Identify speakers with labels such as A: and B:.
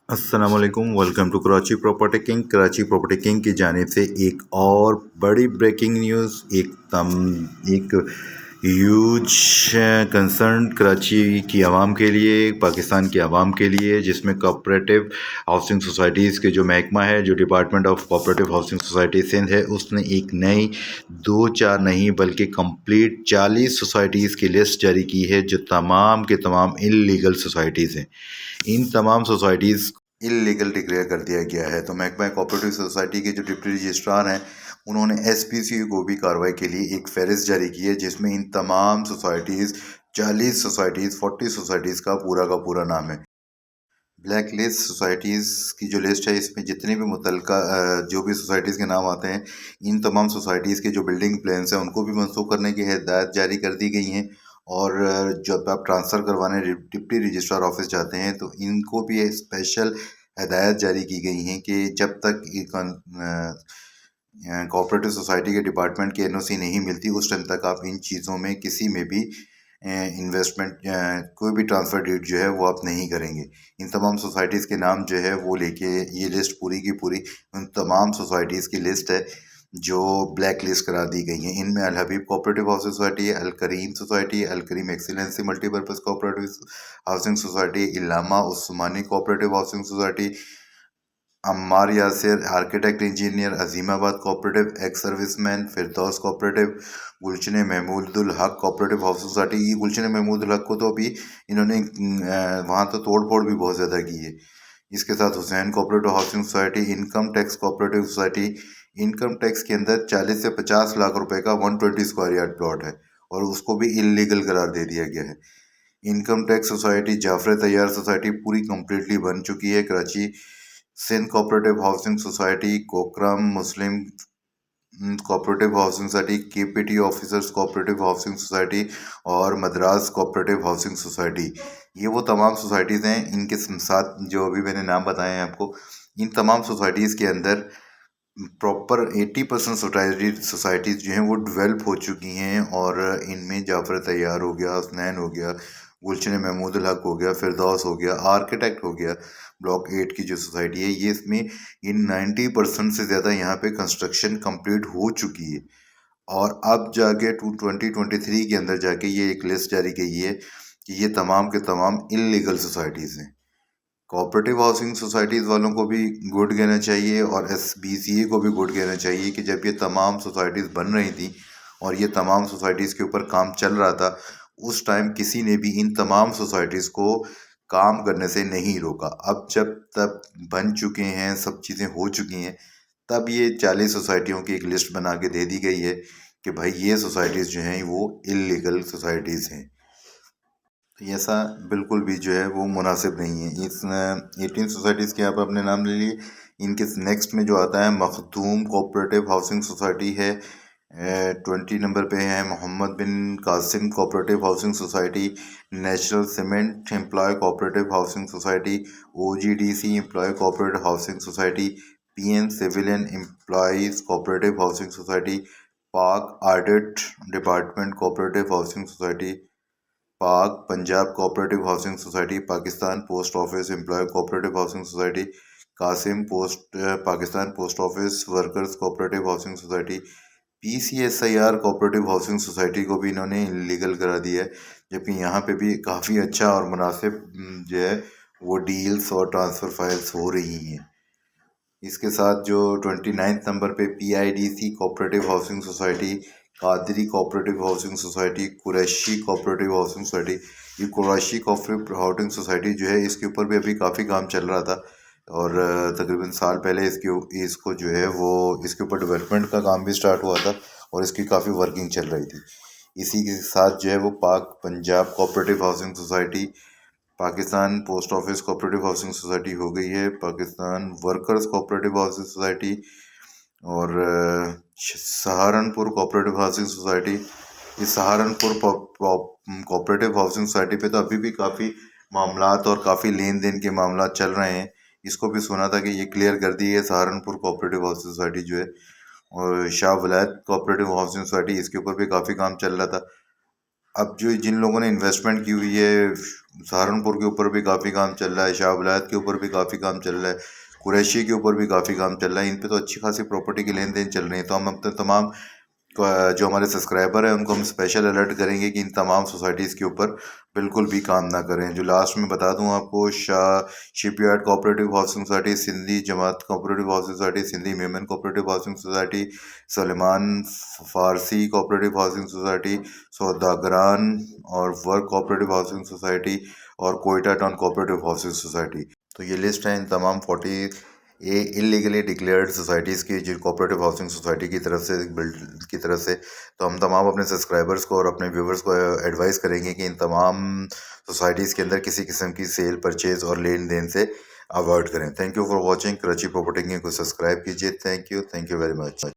A: अस्सलाम वालेकुम। Welcome to Karachi property king. Karachi property king की जानिब से एक और बड़ी ब्रेकिंग न्यूज़, एक ह्यूज कंसर्न कराची की आवाम के लिए, पाकिस्तान की आवाम के लिए, जिसमें कोऑपरेटिव हाउसिंग सोसाइटीज़ के जो महकमा है, जो department of cooperative housing society Sindh है, उसने एक नई दो चार नहीं बल्कि कंप्लीट 40 सोसाइटीज़ की लिस्ट जारी की है, जो तमाम के तमाम इल्लीगल सोसाइटीज़ हैं। इन तमाम सोसाइटीज़ इलीगल डिक्लेयर कर दिया गया है। तो महकमा कोऑपरेटिव सोसाइटी के जो डिप्टी रजिस्ट्रार हैं, उन्होंने एसपीसी को भी कार्रवाई के लिए एक फहरिस्त जारी की है, जिसमें इन तमाम सोसाइटीज़ 40 सोसाइटीज़ 40 सोसाइटीज़ का पूरा नाम है। ब्लैक लिस्ट सोसाइटीज़ की जो लिस्ट है, इसमें जितने भी मुतलका जो भी सोसाइटीज़ के नाम आते हैं, इन तमाम सोसाइटीज़ के जो बिल्डिंग प्लान्स हैं उनको भी मंसूख करने की हिदायत जारी कर दी गई हैं। और जब आप ट्रांसफ़र करवाने डिप्टी रजिस्ट्रार ऑफिस जाते हैं, तो इनको भी एक स्पेशल हिदायत जारी की गई हैं कि जब तक कोऑपरेटिव सोसाइटी के डिपार्टमेंट की एनओसी नहीं मिलती, उस टाइम तक आप इन चीज़ों में किसी में भी इन्वेस्टमेंट कोई भी ट्रांसफ़र डीड जो है वो आप नहीं करेंगे। इन तमाम सोसाइटीज़ के नाम जो है वो लेके ये लिस्ट पूरी की पूरी उन तमाम सोसाइटीज़ की लिस्ट है जो ब्लैक लिस्ट करार दी गई हैं। इनमें Al Habib cooperative housing society है, अल करीम सोसाइटी है, Al Karim excellency multipurpose cooperative housing society, Allama Usmani cooperative housing society, Ammar Yasir architect engineer, Azimabad cooperative ex serviceman, Firdous cooperative, Gulshan Mahmudul Haq cooperative house society. ये गुलशन महमूदुल हक को तो अभी इन्होंने वहाँ तो तोड़ फोड़ भी बहुत ज़्यादा की है। इसके साथ Hussain cooperative housing society, income tax cooperative society. Income tax के अंदर 40 से 50 लाख रुपए का 120 स्क्वायर यार्ड प्लॉट है और उसको भी इलीगल करार दे दिया गया है। इनकम टैक्स सोसाइटी जाफर तैयार सोसाइटी पूरी कम्प्लीटली बन चुकी है। Karachi Sindh cooperative housing society, कोकरम Muslim cooperative housing society, KPT officers cooperative housing society और मद्रास कोऑपरेटिव हाउसिंग सोसाइटी, ये वो तमाम सोसाइटीज़ हैं। इनके साथ जो अभी मैंने नाम बताए हैं आपको, इन तमाम सोसाइटीज़ के अंदर प्रॉपर 80% सोसाइटीज़ जो हैं वो डेवलप हो चुकी हैं और इनमें जाफर तैयार हो गया, हसनैन हो गया, गुलशन महमूदुल हक हो गया, फिरदौस हो गया, आर्किटेक्ट हो गया। ब्लॉक 8 की जो सोसाइटी है, ये इसमें इन 90% से ज़्यादा यहाँ पे कंस्ट्रक्शन कंप्लीट हो चुकी है। और अब जाके 2023 के अंदर जाके ये एक लिस्ट जारी की है कि ये तमाम के तमाम इलीगल सोसाइटीज़ हैं। कोऑपरेटिव हाउसिंग सोसाइटीज़ वालों को भी गुड कहना चाहिए और एसबीसीए को भी गुड कहना चाहिए कि जब ये तमाम सोसाइटीज़ बन रही थी और ये तमाम सोसाइटीज़ के ऊपर काम चल रहा था, उस टाइम किसी ने भी इन तमाम सोसाइटीज़ को काम करने से नहीं रोका। अब जब तब बन चुके हैं, सब चीज़ें हो चुकी हैं, तब ये 40 सोसाइटियों की एक लिस्ट बना के दे दी गई है कि भाई ये सोसाइटीज़ जो हैं वो इलीगल सोसाइटीज़ हैं। तो ऐसा बिल्कुल भी जो है वो मुनासिब नहीं है। इस 18 सोसाइटीज़ के आप अपने नाम ले लिए। इनके नेक्स्ट में जो आता है मखदूम कोऑपरेटिव हाउसिंग सोसाइटी है, 20 नंबर पे है Mohammad bin Qasim cooperative housing society, national cement employ cooperative housing society, OGDC employ cooperative housing society, PN civilian employees cooperative housing society, Pak audit department cooperative housing society, Pak Punjab cooperative housing society, Pakistan post office employ cooperative housing society, Qasim post Pakistan post office workers cooperative housing society, PCSIR cooperative housing society को भी इन्होंने illegal करा दिया है। जबकि यहाँ पे भी काफ़ी अच्छा और मुनासिब जो है वो डील्स और ट्रांसफ़र फाइल्स हो रही हैं। इसके साथ जो 29 नंबर पे PIDC cooperative housing society, Qadri cooperative housing society, Qureshi cooperative housing society. ये कुरैशी कोऑपरेटिव हाउसिंग सोसाइटी जो है, इसके ऊपर भी अभी काफ़ी काम चल रहा था और तकरीबन साल पहले इसको जो है वो इसके ऊपर डेवलपमेंट का काम भी स्टार्ट हुआ था और इसकी काफ़ी वर्किंग चल रही थी। इसी के साथ जो है वो पाक Punjab cooperative housing society, Pakistan post office cooperative housing society हो गई है, Pakistan workers cooperative housing society और सहारनपुर कोऑपरेटिव हाउसिंग सोसाइटी। इस सहारनपुर कोऑपरेटिव हाउसिंग सोसाइटी पे तो अभी भी काफ़ी मामलात और काफ़ी लेन देन के मामला चल रहे हैं। इसको भी सुना था कि ये क्लियर कर दी है सहारनपुर कोऑपरेटिव हाउसिंग सोसाइटी जो है। और Shah Wilayat cooperative housing society, इसके ऊपर भी काफ़ी काम चल रहा था। अब जो जिन लोगों ने इन्वेस्टमेंट की हुई है, सहारनपुर के ऊपर भी काफ़ी काम चल रहा है, शाह विलायत के ऊपर भी काफ़ी काम चल रहा है, कुरैशी के ऊपर भी काफ़ी काम चल रहा है, इन पे तो अच्छी खासी प्रॉपर्टी की लेन देन चल रही है। तो हम अपने तमाम जो हमारे सब्सक्राइबर हैं उनको हम स्पेशल अलर्ट करेंगे कि इन तमाम सोसाइटीज़ के ऊपर बिल्कुल भी काम ना करें। जो लास्ट में बता दूं आपको, Shah shipyard cooperative housing society Sindhi, Jamat cooperative housing society Sindhi, Memon cooperative housing society, Suleman Farsi cooperative housing society, Saudagaran और वर्क कोऑपरेटिव हाउसिंग सोसाइटी और Quetta town cooperative housing society. तो ये लिस्ट है इन तमाम 40 ये इलीगली डिक्लेयर्ड सोसाइटीज़ की, जो कोऑपरेटिव हाउसिंग सोसाइटी की तरफ से बिल्ड की तरफ से। तो हम तमाम अपने सब्सक्राइबर्स को और अपने व्यूवर्स को एडवाइस करेंगे कि इन तमाम सोसाइटीज़ के अंदर किसी किस्म की सेल, परचेज और लेन देन से अवॉइड करें। Thank you for watching. Karachi property को सब्सक्राइब कीजिए। Thank you very much.